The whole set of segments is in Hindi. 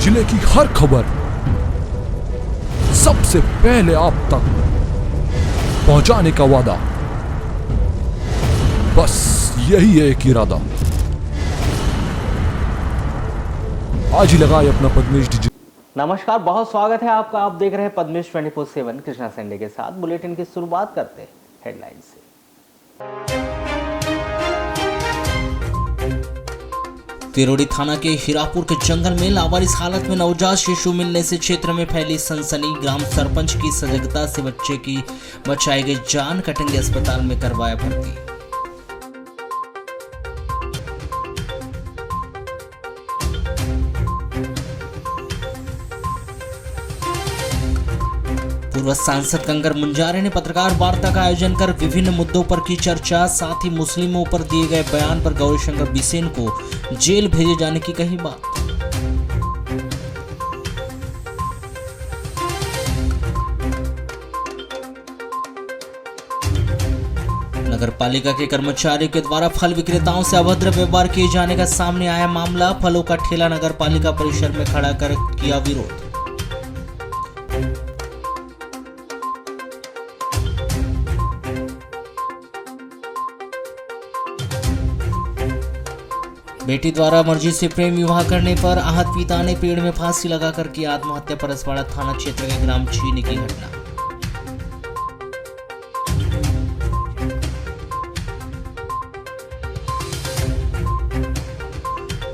जिले की हर खबर सबसे पहले आप तक पहुंचाने का वादा, बस यही है एक इरादा। आज ही लगाए अपना पद्मेश डिजिटल। नमस्कार, बहुत स्वागत है आपका। आप देख रहे हैं पद्मेश 24/7 कृष्णा संडे के साथ। बुलेटिन की शुरुआत करते हैं हेडलाइन से। तिरोड़ी थाना के हीरापुर के जंगल में लावारिस हालत में नवजात शिशु मिलने से क्षेत्र में फैली सनसनी। ग्राम सरपंच की सजगता से बच्चे की बचाई गई जान। कटंगी अस्पताल में करवाया भर्ती। पूर्व सांसद कंगर मुंजारे ने पत्रकार वार्ता का आयोजन कर विभिन्न मुद्दों पर की चर्चा। साथ ही मुस्लिमों पर दिए गए बयान पर गौरीशंकर बिसेन को जेल भेजे जाने की कही बात। नगर पालिका के कर्मचारियों के द्वारा फल विक्रेताओं से अभद्र व्यवहार किए जाने का सामने आया मामला। फलों का ठेला नगर पालिका परिसर में खड़ा कर किया विरोध। बेटी द्वारा मर्जी से प्रेम विवाह करने पर आहत पिता ने पेड़ में फांसी लगाकर की आत्महत्या। परसवाड़ा थाना क्षेत्र के ग्राम चीनी की घटना।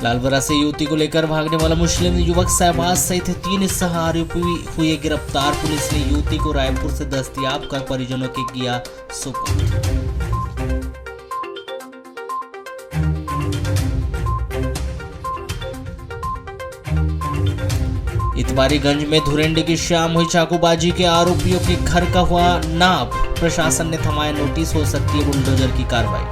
लालबरा से युवती को लेकर भागने वाला मुस्लिम युवक शहबाज सहित 3 आरोपी हुए गिरफ्तार। पुलिस ने युवती को रायपुर से दस्तयाब कर परिजनों के किया सुपुर्द। इतवारीगंज में धुरेंडी की शाम हुई चाकूबाजी के आरोपियों के घर का हुआ नाप। प्रशासन ने थमाया नोटिस, हो सकती है बुलडोजर की कार्रवाई।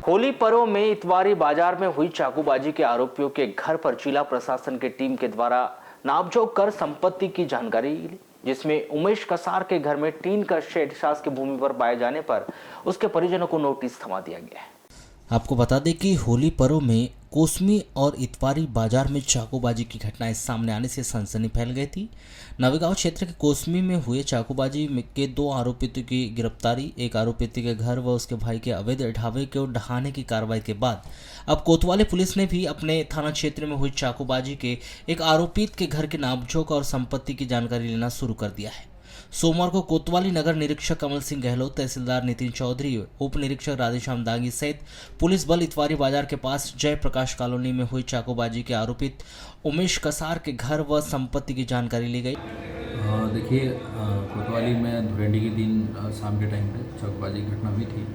होली पर्व में इतवारी बाजार में हुई चाकूबाजी के आरोपियों के घर पर जिला प्रशासन की टीम के द्वारा नापजोख कर संपत्ति की जानकारी ली, जिसमें उमेश कसार के घर में टीन का शेड शासकीय भूमि पर पाए जाने पर उसके परिजनों को नोटिस थमा दिया गया है। आपको बता दें कि होली पर्व में कोसमी और इतवारी बाजार में चाकूबाजी की घटनाएं सामने आने से सनसनी फैल गई थी। नवेगांव क्षेत्र के कोसमी में हुए चाकूबाजी के 2 आरोपितों की गिरफ्तारी, एक आरोपित के घर व उसके भाई के अवैध ढाबे को ढहाने की कार्रवाई के बाद अब कोतवाली पुलिस ने भी अपने थाना क्षेत्र में हुई चाकूबाजी के एक आरोपित के घर के नापजोख और संपत्ति की जानकारी लेना शुरू कर दिया है। सोमवार को कोतवाली नगर निरीक्षक कमल सिंह गहलोत, तहसीलदार नितिन चौधरी, उप निरीक्षक राधेश्याम दागी सहित पुलिस बल इतवारी बाजार के पास जयप्रकाश कॉलोनी में हुई चाकूबाजी के आरोपित उमेश कसार के घर व संपत्ति की जानकारी ली गई। देखिए, कोतवाली में धुरेंडी के दिन शाम के टाइम पे चाकूबाजी की घटना हुई थी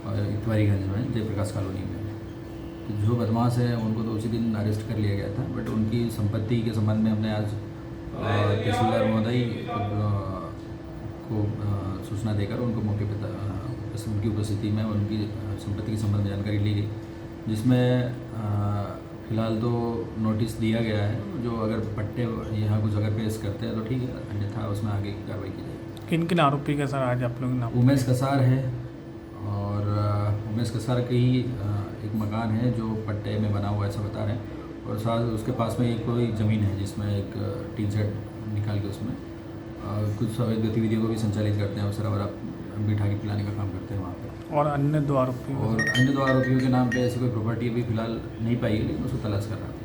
और इतवारीगंज में जयप्रकाश कॉलोनी में। तो जो बदमाश है उनको तो उसी दिन अरेस्ट कर लिया गया था, बट उनकी संपत्ति के संबंध में हमने आज तहसीलदार महोदय को सूचना देकर उनको मौके पर उनकी उपस्थिति में उनकी संपत्ति के संबंध में जानकारी ली गई, जिसमें फिलहाल तो नोटिस दिया गया है। जो अगर पट्टे यहाँ कुछ अगर पेश करते हैं तो ठीक है, अन्यथा उसमें आगे की कार्रवाई की जाएगी। किन किन आरोपी के सर आज आप लोग नाम? उमेश कसार है और उमेश कसार के ही एक मकान है जो पट्टे में बना हुआ ऐसा बता रहे हैं, और साथ उसके पास में एक कोई ज़मीन है जिसमें एक टीन शेड निकाल के उसमें कुछ अवैध गतिविधियों को भी संचालित करते हैं और शराब बिठा के पिलाने का काम करते हैं वहाँ पर। और अन्य 2 आरोपियों के नाम पे ऐसी कोई प्रॉपर्टी अभी फिलहाल नहीं पाई है, लेकिन उसको तलाश कर रहा है।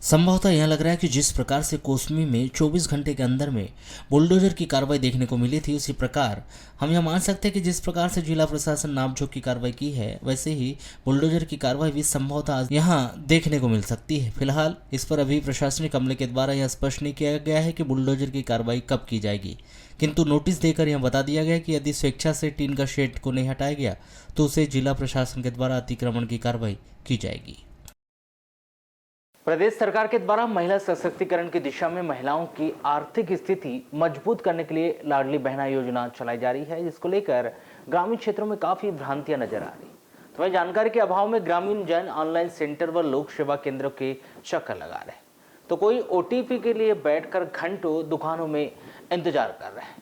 संभवतः यह लग रहा है कि जिस प्रकार से कोसमी में 24 घंटे के अंदर में बुलडोजर की कार्रवाई देखने को मिली थी, उसी प्रकार हम यह मान सकते हैं कि जिस प्रकार से जिला प्रशासन नापजोख की कार्रवाई की है, वैसे ही बुलडोजर की कार्रवाई भी संभवतः यहाँ देखने को मिल सकती है। फिलहाल इस पर अभी प्रशासनिक अमले के द्वारा यह स्पष्ट नहीं किया गया है कि बुलडोजर की कार्रवाई कब की जाएगी, किंतु नोटिस देकर यह बता दिया गया कि यदि स्वेच्छा से टीन का शेड को नहीं हटाया गया तो उसे जिला प्रशासन के द्वारा अतिक्रमण की कार्रवाई की जाएगी। प्रदेश सरकार के द्वारा महिला सशक्तिकरण की दिशा में महिलाओं की आर्थिक स्थिति मजबूत करने के लिए लाडली बहना योजना चलाई जा रही है, जिसको लेकर ग्रामीण क्षेत्रों में काफी भ्रांतियां नजर आ रही। तो वही जानकारी के अभाव में ग्रामीण जन ऑनलाइन सेंटर व लोक सेवा केंद्रों के चक्कर लगा रहे, तो कोई OTP के लिए बैठकर घंटों दुकानों में इंतजार कर रहे हैं।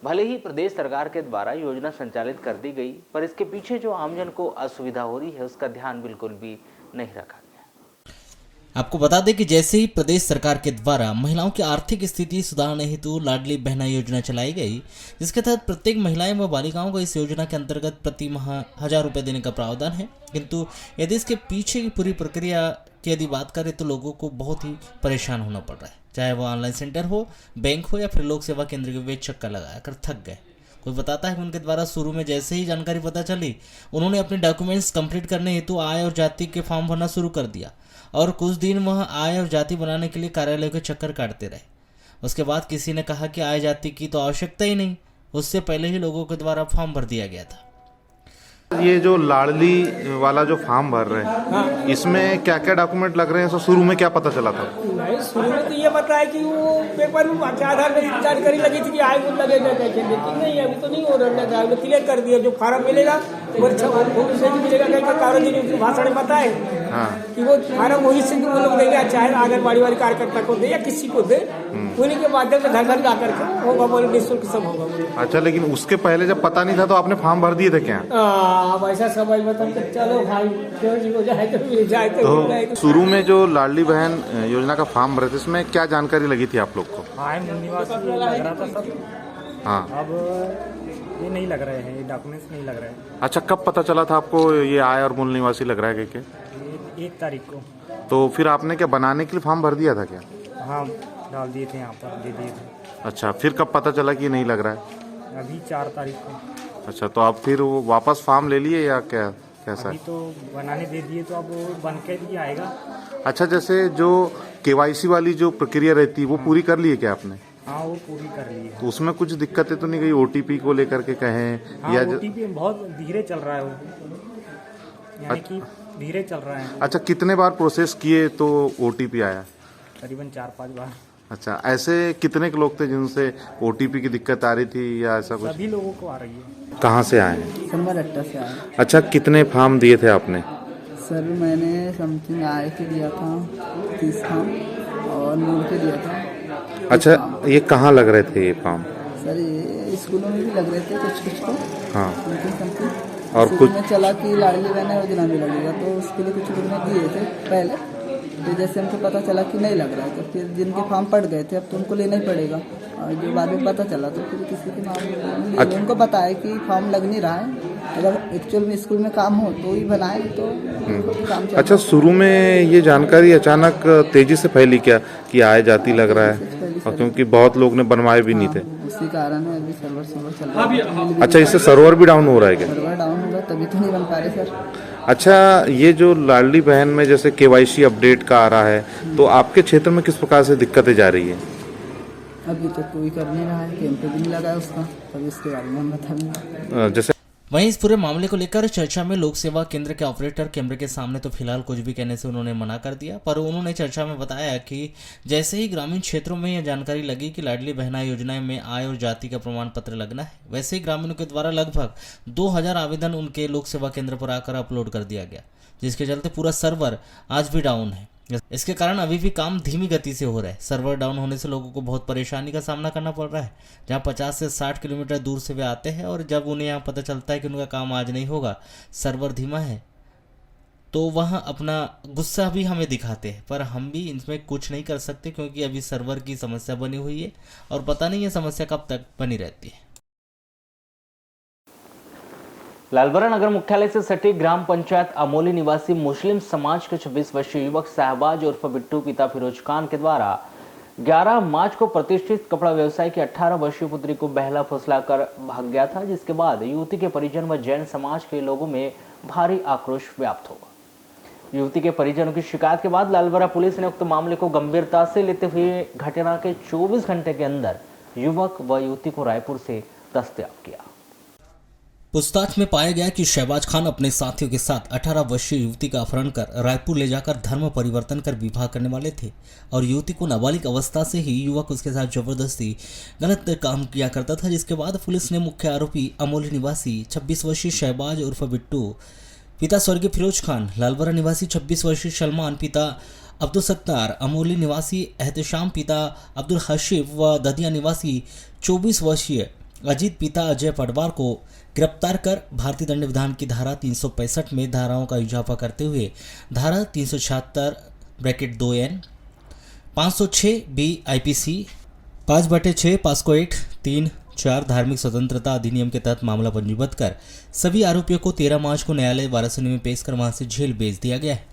भले ही प्रदेश सरकार के द्वारा योजना संचालित कर दी गई, पर इसके पीछे जो आमजन को असुविधा हो रही है उसका ध्यान बिल्कुल भी नहीं रखा गया। आपको बता दें कि जैसे ही प्रदेश सरकार के द्वारा महिलाओं की आर्थिक स्थिति सुधारने हेतु लाडली बहना योजना चलाई गई, जिसके तहत प्रत्येक महिलाएं व बालिकाओं को इस योजना के अंतर्गत प्रति माह 1,000 रुपये देने का प्रावधान है। किंतु यदि इसके पीछे की पूरी प्रक्रिया की यदि बात करें तो लोगों को बहुत ही परेशान होना पड़ रहा है, चाहे वो ऑनलाइन सेंटर हो, बैंक हो या फिर लोक सेवा केंद्र के वे चक्कर लगा कर थक गए। कोई बताता है कि उनके द्वारा शुरू में जैसे ही जानकारी पता चली, उन्होंने अपने डॉक्यूमेंट्स कंप्लीट करने हेतु आय और जाति के फॉर्म भरना शुरू कर दिया और कुछ दिन वह आय और जाति बनाने के लिए कार्यालय के चक्कर काटते रहे। उसके बाद किसी ने कहा कि आय जाति की तो आवश्यकता ही नहीं, उससे पहले ही लोगों के द्वारा फॉर्म भर दिया गया था। ये जो लाडली वाला जो फॉर्म भर रहे हैं, हाँ। इसमें क्या क्या डॉक्यूमेंट लग रहे हैं, शुरू में क्या पता चला था? नहीं, शुरू में तो ये बताया कि वो पेपर में आधार में जानकारी लगी थी कि आय को लगेगा कैसे, लेकिन नहीं, अभी तो नहीं हो रहा है। क्लियर कर दिया, जो फार्म मिलेगा वो मिलेगा, कहीं कागज भाषण में बताए कि वो फार्म वही से वो लोग देंगे, चाहे आंगनबाड़ी वाले कार्यकर्ता को दे या किसी को दे, उन्हीं के माध्यम से घर घर जा करके होगा, बोले निःशुल्क सब होगा। अच्छा, लेकिन उसके पहले जब पता नहीं था तो आपने फॉर्म भर दिए थे क्या? अब ऐसा समझ मतलब चलो भाई जो जी हो जाए तो मिल जाए तो। शुरू में जो लाडली बहन योजना का फॉर्म भरे थे, इसमें क्या जानकारी लगी थी आप लोग को? आय मूल निवासी लग रहा था सब। हाँ, अब ये नहीं लग रहे हैं, ये डॉक्यूमेंट्स नहीं लग रहे हैं। अच्छा, कब पता चला था आपको ये आय और मूल निवासी लग रहा है क्या? 1 तारीख को। तो फिर आपने क्या बनाने के लिए फॉर्म भर दिया था क्या? हाँ, डाल दिए थे, यहाँ पर दे दिए थे। अच्छा, फिर कब पता चला कि ये नहीं लग रहा है? अभी 4 तारीख को। अच्छा, तो आप फिर वो वापस फॉर्म ले लिए या क्या, कैसा? अभी तो बनाने दे दिए, तो अब वो बन के भी आएगा। अच्छा, जैसे जो केवाईसी वाली जो प्रक्रिया रहती है वो पूरी कर ली है क्या आपने? हाँ, वो पूरी कर ली है। तो उसमें कुछ दिक्कतें तो नहीं गई, ओटीपी को लेकर के कहें? हाँ, या ओटीपी बहुत धीरे चल रहा है वो, यानी कि धीरे चल रहा है। अच्छा, कितने बार प्रोसेस किए तो ओटीपी आया? करीबन 4-5 बार। अच्छा, ऐसे कितने लोग थे जिनसे ओटीपी की दिक्कत आ रही थी या ऐसा कुछ? सभी लोगों को आ रही है। कहाँ से आए हैं? संबलट्टा से आए। अच्छा, कितने फॉर्म दिए थे आपने? सर मैंने समथिंग आय के दिया था 30 फॉर्म और मूल के दिया था। अच्छा, ये कहाँ लग रहे थे ये फॉर्म? सर ये स्कूलों में भी लग रहे थे कुछ को। हाँ, समथिंग और कुछ में चला कि लाडली बहना योजना में लगेगा, तो उसके लिए कुछ लोग दिए थे पहले। तो जैसे हमको पता चला कि नहीं लग रहा है, तो फिर जिनके फॉर्म पड़ गए थे अब तो उनको लेना ही पड़ेगा, और जो बाद में पता चला तो फिर किसी के नाम अच्छा। उनको बताया कि फॉर्म लग नहीं रहा है, अगर एक्चुअल में स्कूल में काम हो तो ही बनाए, तो काम चल। अच्छा, शुरू में ये जानकारी अचानक तेजी से फैली क्या कि आय जाति लग रहा है, और क्योंकि बहुत लोग ने बनवाए भी नहीं थे, उसी कारण है अभी सर्वर चल रहा है। अच्छा, इससे सर्वर भी डाउन हो रहा है क्या? सर्वर डाउन होगा तभी तो नहीं बन पा रहे सर। अच्छा, ये जो लाडली बहन में जैसे केवाईसी अपडेट का आ रहा है, तो आपके क्षेत्र में किस प्रकार से दिक्कतें जा रही है? अभी तो कोई कर नहीं रहा है, कैंप भी नहीं लगा है उसका, तभी इसके बारे में हम बताएंगे। जैसे वहीं इस पूरे मामले को लेकर चर्चा में लोक सेवा केंद्र के ऑपरेटर कैमरे के सामने तो फिलहाल कुछ भी कहने से उन्होंने मना कर दिया, पर उन्होंने चर्चा में बताया कि जैसे ही ग्रामीण क्षेत्रों में यह जानकारी लगी कि लाडली बहना योजना में आय और जाति का प्रमाण पत्र लगना है, वैसे ही ग्रामीणों के द्वारा लगभग 2000 आवेदन उनके लोक सेवा केंद्र पर आकर अपलोड कर दिया गया, जिसके चलते पूरा सर्वर आज भी डाउन है। इसके कारण अभी भी काम धीमी गति से हो रहा है। सर्वर डाउन होने से लोगों को बहुत परेशानी का सामना करना पड़ रहा है, जहां 50 से 60 किलोमीटर दूर से वे आते हैं, और जब उन्हें यहाँ पता चलता है कि उनका काम आज नहीं होगा, सर्वर धीमा है, तो वह अपना गुस्सा भी हमें दिखाते हैं, पर हम भी इसमें कुछ नहीं कर सकते क्योंकि अभी सर्वर की समस्या बनी हुई है और पता नहीं ये समस्या कब तक बनी रहती है। लालबरा नगर मुख्यालय से सटी ग्राम पंचायत अमोली निवासी मुस्लिम समाज के 26 वर्षीय युवक शहबाज उर्फ बिट्टू पिता फिरोज खान के द्वारा 11 मार्च को प्रतिष्ठित कपड़ा व्यवसाय की 18 वर्षीय पुत्री को बहला फुसलाकर भाग गया था, जिसके बाद युवती के परिजन व जैन समाज के लोगों में भारी आक्रोश व्याप्त हुआ। युवती के परिजनों की शिकायत के बाद लालबरा पुलिस ने उक्त मामले को गंभीरता से लेते हुए घटना के 24 घंटे के अंदर युवक व युवती को रायपुर से दस्तयाब किया। पूछताछ में पाया गया कि शहबाज खान अपने साथियों के साथ 18 वर्षीय युवती का अपहरण कर रायपुर ले जाकर धर्म परिवर्तन कर विवाह करने वाले थे, और युवती को नाबालिग अवस्था से ही युवक उसके साथ जबरदस्ती गलत काम किया करता था, जिसके बाद पुलिस ने मुख्य आरोपी अमोली निवासी 26 वर्षीय शहबाज उर्फ बिट्टू पिता स्वर्गीय फिरोज खान, लालबरा निवासी 26 वर्षीय सलमान पिता अब्दुल सत्तार, अमोली निवासी एहतशाम पिता अब्दुल हशीफ व ददिया निवासी 24 वर्षीय अजीत पिता अजय पटवार को गिरफ्तार कर भारतीय दंड विधान की धारा 365 में धाराओं का इजाफा करते हुए धारा 376(2)(n) 506 B IPC 5/6 POCSO act 3(4) धार्मिक स्वतंत्रता अधिनियम के तहत मामला पंजीबद्ध कर सभी आरोपियों को 13 मार्च को न्यायालय वाराणसी में पेश कर वहां से जेल भेज दिया गया है।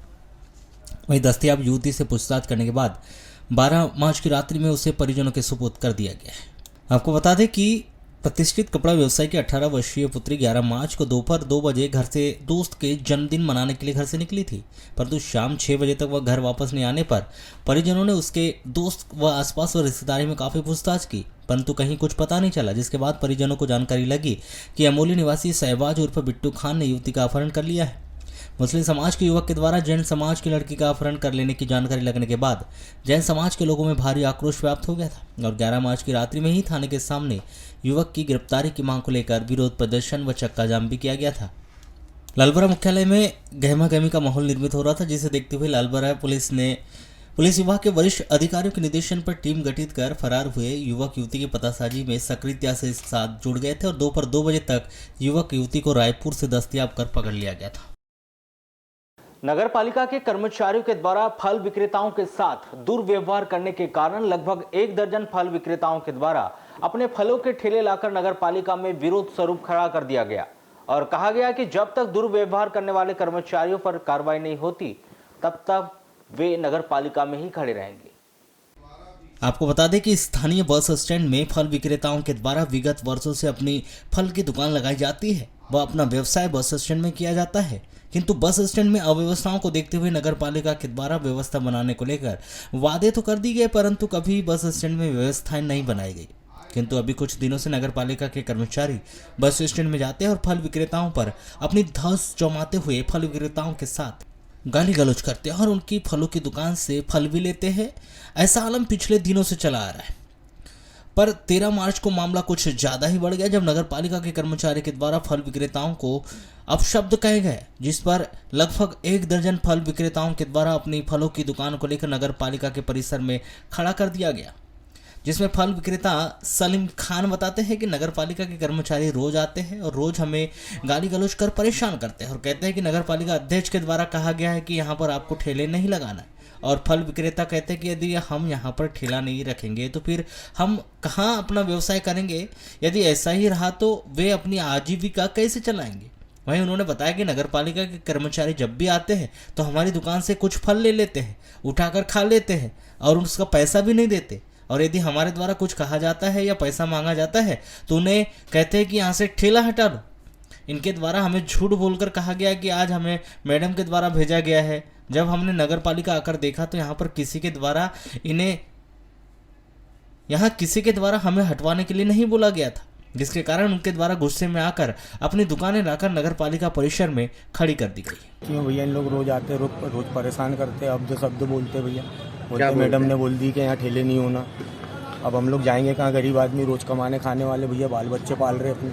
वहीं दस्तयाब युवती से पूछताछ करने के बाद 12 मार्च की रात्रि में उसे परिजनों के सुपुर्द कर दिया गया है। आपको बता दें कि प्रतिष्ठित कपड़ा व्यवसायी की 18 वर्षीय पुत्री 11 मार्च को दोपहर 2 बजे घर से दोस्त के जन्मदिन मनाने के लिए घर से निकली थी, परंतु शाम 6 बजे तक वह घर वापस नहीं आने पर परिजनों ने उसके दोस्त व आसपास व रिश्तेदारी में काफ़ी पूछताछ की, परंतु कहीं कुछ पता नहीं चला। जिसके बाद परिजनों को जानकारी लगी कि अमोली निवासी शहबाज उर्फ बिट्टू खान ने युवती का अपहरण कर लिया है। मुस्लिम समाज के युवक के द्वारा जैन समाज की लड़की का अपहरण कर लेने की जानकारी लगने के बाद जैन समाज के लोगों में भारी आक्रोश व्याप्त हो गया था और 11 मार्च की रात्रि में ही थाने के सामने युवक की गिरफ्तारी की मांग को लेकर विरोध प्रदर्शन व चक्का जाम भी किया गया था। लालबरा मुख्यालय में गहमा गहमी का माहौल निर्मित हो रहा था, जिसे देखते हुए लालबरा पुलिस विभाग के वरिष्ठ अधिकारियों के निर्देशन पर टीम गठित कर फरार हुए युवक युवती की पतासाजी में सक्रियता से साथ जुड़ गए थे और दोपहर 2 बजे तक युवक युवती को रायपुर से दस्तयाब कर पकड़ लिया गया था। नगर पालिका के कर्मचारियों के द्वारा फल विक्रेताओं के साथ दुर्व्यवहार करने के कारण लगभग 1 दर्जन फल विक्रेताओं के द्वारा अपने फलों के ठेले लाकर नगर पालिका में विरोध स्वरूप खड़ा कर दिया गया और कहा गया कि जब तक दुर्व्यवहार करने वाले कर्मचारियों पर कार्रवाई नहीं होती तब तक वे नगर पालिका में ही खड़े रहेंगे। आपको बता दें कि स्थानीय बस स्टैंड में फल विक्रेताओं के द्वारा विगत वर्षों से अपनी फल की दुकान लगाई जाती है व अपना व्यवसाय बस स्टैंड में किया जाता है, किंतु बस स्टैंड में अव्यवस्थाओं को देखते हुए नगर पालिका के द्वारा व्यवस्था बनाने को लेकर वादे तो कर दी गए, परंतु कभी बस स्टैंड में व्यवस्थाएं नहीं बनाई गई। किंतु अभी कुछ दिनों से नगर पालिका के कर्मचारी बस स्टैंड में जाते हैं और फल विक्रेताओं पर अपनी धौंस जमाते हुए फल विक्रेताओं के साथ गाली गलौज करते हैं और उनकी फलों की दुकान से फल भी लेते हैं। ऐसा आलम पिछले दिनों से चला आ रहा है, पर 13 मार्च को मामला कुछ ज़्यादा ही बढ़ गया जब नगर पालिका के कर्मचारी के द्वारा फल विक्रेताओं को अपशब्द कहे गए, जिस पर लगभग 1 दर्जन फल विक्रेताओं के द्वारा अपनी फलों की दुकान को लेकर नगर पालिका के परिसर में खड़ा कर दिया गया, जिसमें फल विक्रेता सलीम खान बताते हैं कि नगर पालिका के कर्मचारी रोज आते हैं और रोज हमें गाली गलौज कर परेशान करते हैं और कहते हैं कि नगर पालिका अध्यक्ष के द्वारा कहा गया है कि यहाँ पर आपको ठेले नहीं लगाना है, और फल विक्रेता कहते हैं कि यदि हम यहाँ पर ठेला नहीं रखेंगे तो फिर हम कहाँ अपना व्यवसाय करेंगे, यदि ऐसा ही रहा तो वे अपनी आजीविका कैसे चलाएंगे। वहीं उन्होंने बताया कि नगर पालिका के कर्मचारी जब भी आते हैं तो हमारी दुकान से कुछ फल ले लेते हैं, उठाकर खा लेते हैं और उसका पैसा भी नहीं देते, और यदि हमारे द्वारा कुछ कहा जाता है या पैसा मांगा जाता है तो उन्हें कहते हैं कि यहाँ से ठेला हटा दो। इनके द्वारा हमें झूठ बोलकर कहा गया कि आज हमें मैडम के द्वारा भेजा गया है। जब हमने नगर पालिका आकर देखा तो यहाँ पर किसी के द्वारा हमें हटवाने के लिए नहीं बोला गया था, जिसके कारण उनके द्वारा गुस्से में आकर अपनी दुकानें लाकर नगर पालिका परिसर में खड़ी कर दी गई। क्यों भैया, इन लोग रोज आते, रोज परेशान करते, अब शब्द बोलते भैया, बोलते मैडम ने बोल दी कि यहाँ ठेले नहीं होना। अब हम लोग जाएंगे कहाँ, गरीब आदमी रोज कमाने खाने वाले भैया, बाल बच्चे पाल रहे अपने।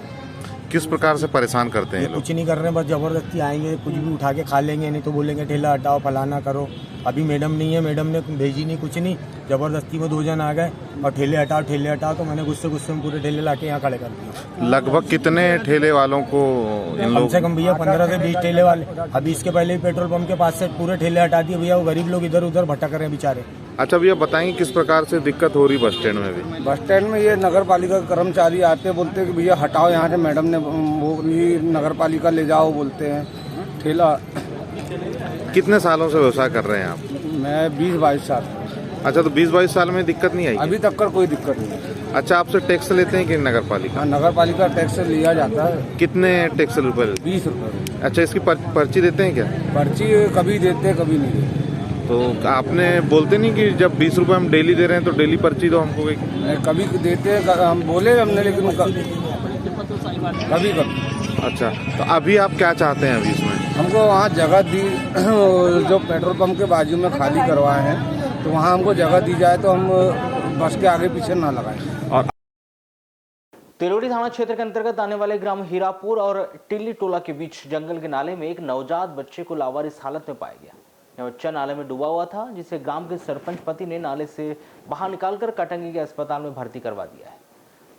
किस प्रकार से परेशान करते हैं? कुछ नहीं कर रहे हैं, बस जबरदस्ती आएंगे, कुछ भी उठा के खा लेंगे, नहीं तो बोलेंगे ठेला हटाओ, फलाना करो। अभी मैडम नहीं है, मैडम ने भेजी नहीं, कुछ नहीं, जबरदस्ती में 2 जन आ गए और ठेले हटाओ, तो मैंने गुस्से में पूरे ठेले लाके यहाँ खड़े कर दिए। लगभग कितने ठेले वालों को कम से कम भैया 15 से 20 ठेले वाले। अभी इसके पहले ही पेट्रोल पंप के पास से पूरे ठेले हटा दिए भैया, वो गरीब लोग इधर उधर भटक रहे हैं बेचारे। अच्छा भैया, बताएंगे किस प्रकार से दिक्कत हो रही बस स्टैंड में भी? बस स्टैंड में ये नगर पालिका के कर्मचारी आते, बोलते हैं कि भैया हटाओ यहाँ से, मैडम ने वो नगर पालिका ले जाओ बोलते हैं ठेला। कितने सालों से व्यवसाय कर रहे हैं आप? मैं 20-22 साल। अच्छा, तो 20-22 साल में दिक्कत नहीं आई? अभी तक कर कोई दिक्कत नहीं। अच्छा, आपसे टैक्स लेते हैं कि नगर पालिका? हाँ, नगर पालिका टैक्स लिया जाता है। कितने टैक्स रुपए? 20 रुपये। अच्छा, इसकी पर्ची देते हैं क्या? पर्ची कभी देते कभी नहीं देते। तो आपने बोलते नहीं कि जब 20 रुपये हम डेली दे रहे हैं तो डेली पर्ची दो हमको? कभी देते हैं, हम बोले हमने, लेकिन कभी। अच्छा, तो अभी आप क्या चाहते हैं? अभी इसमें हमको वहाँ जगह दी, जो पेट्रोल पंप के बाजू में खाली करवाए हैं, तो वहाँ हमको जगह दी जाए तो हम बस के आगे पीछे ना लगाएं। और तिलोड़ी थाना क्षेत्र के अंतर्गत आने वाले ग्राम हीरापुर और टिल्ली टोला के बीच जंगल के नाले में एक नवजात बच्चे को लावारिस हालत में पाया गया। यह बच्चा नाले में डूबा हुआ था, जिसे ग्राम के सरपंच पति ने नाले से बाहर निकालकर कटंगी के अस्पताल में भर्ती करवा दिया है।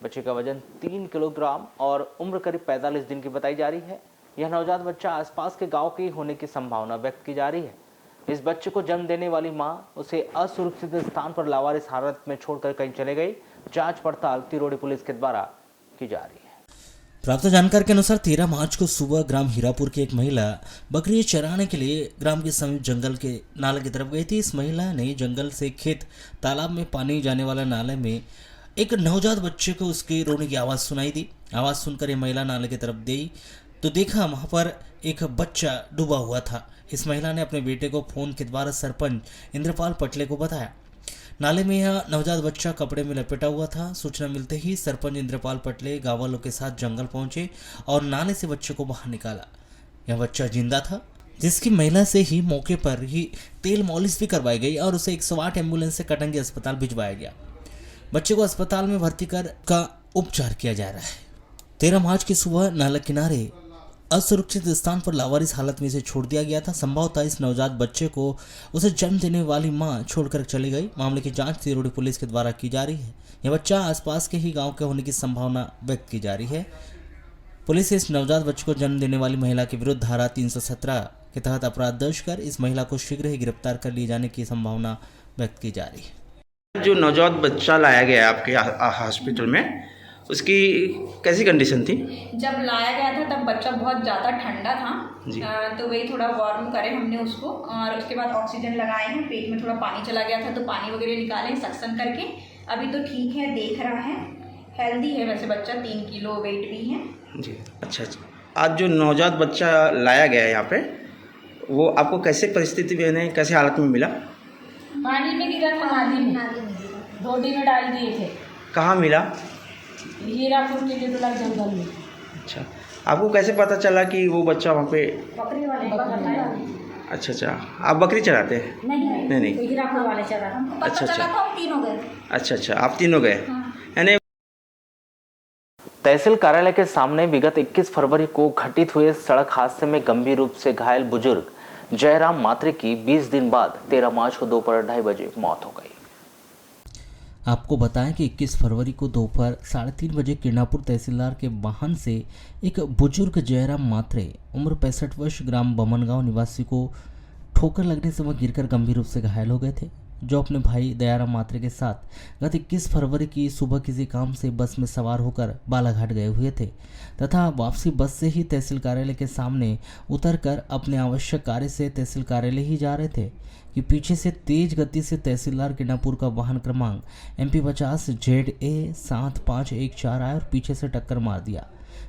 बच्चे का वजन 3 किलोग्राम और उम्र करीब 45 दिन की बताई जा रही है। यह नवजात बच्चा आसपास के गांव के होने की संभावना व्यक्त की जा रही है। इस बच्चे को जन्म देने वाली मां उसे असुरक्षित स्थान पर लावारिस हालत में छोड़कर कहीं चले गई। जांच पड़ताल तिरोड़ी पुलिस के द्वारा की जा रही है। प्राप्त जानकारी के अनुसार 13 मार्च को सुबह ग्राम हीरापुर की एक महिला बकरी चराने के लिए ग्राम के समीप जंगल के नाले की तरफ गई थी। इस महिला ने जंगल से खेत तालाब में पानी जाने वाले नाले में एक नवजात बच्चे को उसके रोने की आवाज़ सुनाई दी। आवाज़ सुनकर ये महिला नाले की तरफ गई तो देखा वहाँ पर एक बच्चा डूबा हुआ था। इस महिला ने अपने बेटे को फोन के द्वारा सरपंच इंद्रपाल पटले को बताया। नाले में यह नवजात बच्चा कपड़े में लपेटा हुआ था। सूचना मिलते ही सरपंच इंद्रपाल पटले गाँव वालों के साथ जंगल पहुंचे और नाले से बच्चे को बाहर निकाला। यह बच्चा जिंदा था, जिसकी महिला से ही मौके पर ही तेल मालिश भी करवाई गई और उसे 108 एम्बुलेंस से कटंगी अस्पताल भिजवाया गया। बच्चे को अस्पताल में भर्ती कर का उपचार किया जा रहा है। 13 मार्च की सुबह नाला किनारे असुरक्षित स्थान पर लावारिस हालत में इसे छोड़ दिया गया था। संभवतः इस नवजात बच्चे को उसे जन्म देने वाली मां छोड़कर चली गई। मामले की जांच तिरोड़ी पुलिस के द्वारा की जा रही है। यह बच्चा आसपास के ही गांव के होने की संभावना व्यक्त की जा रही है। पुलिस इस नवजात बच्चे को जन्म देने वाली महिला के विरुद्ध धारा 317 के तहत अपराध दर्ज कर इस महिला को शीघ्र ही गिरफ्तार कर लिए जाने की संभावना व्यक्त की जा रही है। जो नवजात बच्चा लाया गया आपके हॉस्पिटल में, उसकी कैसी कंडीशन थी? जब लाया गया था तब बच्चा बहुत ज़्यादा ठंडा था तो वही थोड़ा वार्म करे हमने उसको और उसके बाद ऑक्सीजन लगाए हैं। पेट में थोड़ा पानी चला गया था तो पानी वगैरह निकाले सक्शन करके। अभी तो ठीक है, देख रहा है, हेल्दी है। वैसे बच्चा 3 किलो वेट भी है जी। अच्छा। आज जो नवजात बच्चा लाया गया है यहाँ पे, वो आपको कैसे परिस्थिति में, कैसे हालत में मिला? पानी में गिरा था, नाली में बॉडी में डाल दिए थे। कहाँ मिला? हीरापुर के डेडोला जंगल में। अच्छा, आपको कैसे पता चला कि वो बच्चा वहाँ पे? बकरी वाले। अच्छा, आप बकरी चराते हैं? नहीं, हीरापुर वाले चरा। हमको पता चला था, हम तीनों गए। अच्छा, आप तीनों गए। यानी तहसील कार्यालय के सामने विगत 21 फरवरी को घटित हुए सड़क हादसे में गंभीर रूप से घायल बुजुर्ग जयराम मात्रे की 20 दिन बाद 13 मार्च को दोपहर 2:30 बजे मौत हो गई। आपको बताएं कि 21 फरवरी को दोपहर 3:30 बजे किरणापुर तहसीलदार के वाहन से एक बुजुर्ग जयराम मात्रे उम्र 65 वर्ष ग्राम बमनगांव निवासी को ठोकर लगने से वह गिरकर गंभीर रूप से घायल हो गए थे, जो अपने भाई दयाराम मात्रे के साथ गत 21 फरवरी की सुबह किसी काम से बस में सवार होकर बालाघाट गए हुए थे तथा वापसी बस से ही तहसील कार्यालय के सामने उतरकर अपने आवश्यक कार्य से तहसील कार्यालय ही जा रहे थे कि पीछे से तेज गति से तहसीलदार किरणापुर का वाहन क्रमांक MP 50 ZA 7514 आया और पीछे से टक्कर मार दिया,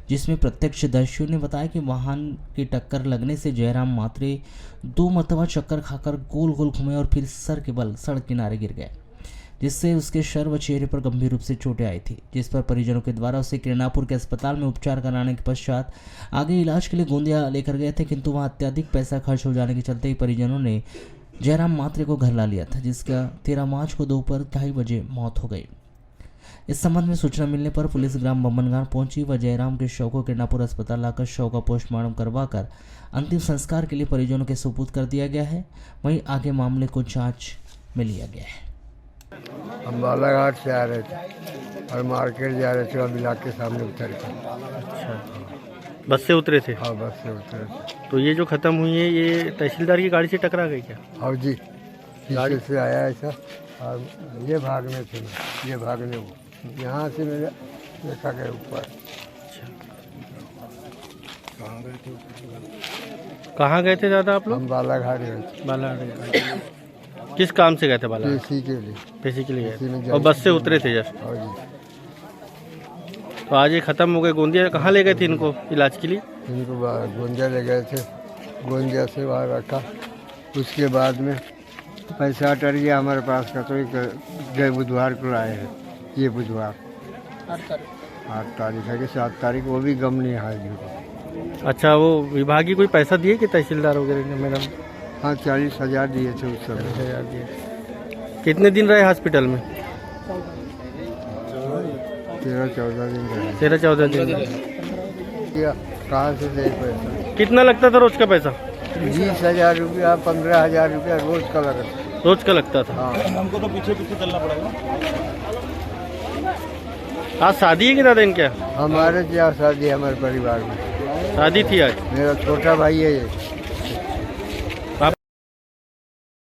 जिसमें प्रत्यक्षदर्शियों ने बताया कि वाहन की टक्कर लगने से जयराम मात्रे 2 मरतबा चक्कर खाकर गोल गोल घूमे और फिर सर के बल सड़क किनारे गिर गए, जिससे उसके सर व चेहरे पर गंभीर रूप से चोटें आई थी, जिस पर परिजनों के द्वारा उसे किरणापुर के अस्पताल में उपचार कराने के पश्चात आगे इलाज के लिए गोंदिया लेकर गए थे, किंतु वहाँ अत्यधिक पैसा खर्च हो जाने के चलते ही परिजनों ने जयराम मात्रे को घर ला लिया था, जिसका 13 मार्च को दोपहर 2:30 बजे मौत हो गई। इस संबंध में सूचना मिलने पर पुलिस ग्राम बमनगांव पहुंची व जयराम के शव को किरणापुर अस्पताल लाकर शव का पोस्टमार्टम करवाकर अंतिम संस्कार के लिए परिजनों के सुपुर्द कर दिया गया है। वहीं आगे मामले को जांच में लिया गया है। हम बालाघाट से आ रहे थे और मार्केट जा रहे थे और मिला के सामने उतर के। बस से उतरे थे? हाँ, बस से उतरे थे। तो ये जो खत्म हुई है ये तहसीलदार की गाड़ी से टकरा गई क्या? हाँ जी, गाड़ी से आया ऐसा और ये भागने थे, ये भागने वो यहाँ से मेरे देखा गया ऊपर। कहाँ गए थे दादा आप लोग? हम बालाघाट गए थे। बालाघाट किस काम से गए थे? बालाघाट पेशी के लिए। पेशी के लिए गए और बस से उतरे थे जस्ट? हाँ जी। तो आज ये खत्म हो गए। गोंदिया कहाँ ले गए थे इनको इलाज के लिए? इनको गोंदिया ले गए थे, गोंदिया से बाहर रखा। उसके बाद में पैसा अटर गया हमारे पास का, तो गए बुधवार को लाए हैं। ये बुधवार 8 तारीख है कि 7 तारीख, वो भी गम नहीं है जिनको। अच्छा, वो विभागीय कोई पैसा दिए कि तहसीलदार वगैरह ने? मैडम हाँ, 40,000 दिए थे उस समय। 40,000 दिए। कितने दिन रहे हॉस्पिटल में? 13-14 दिन रहे। 13-14 दिन। कहाँ से दे पैसा? कितना लगता था रोज का पैसा? 20,000 रुपया, 15,000 रुपया रोज का लगता। रोज का लगता था? हाँ। हमको तो पीछे चलना पड़ेगा। आज शादी है कि दादा इनके? हमारे क्या शादी है, हमारे परिवार में शादी थी आज। मेरा छोटा भाई है ये।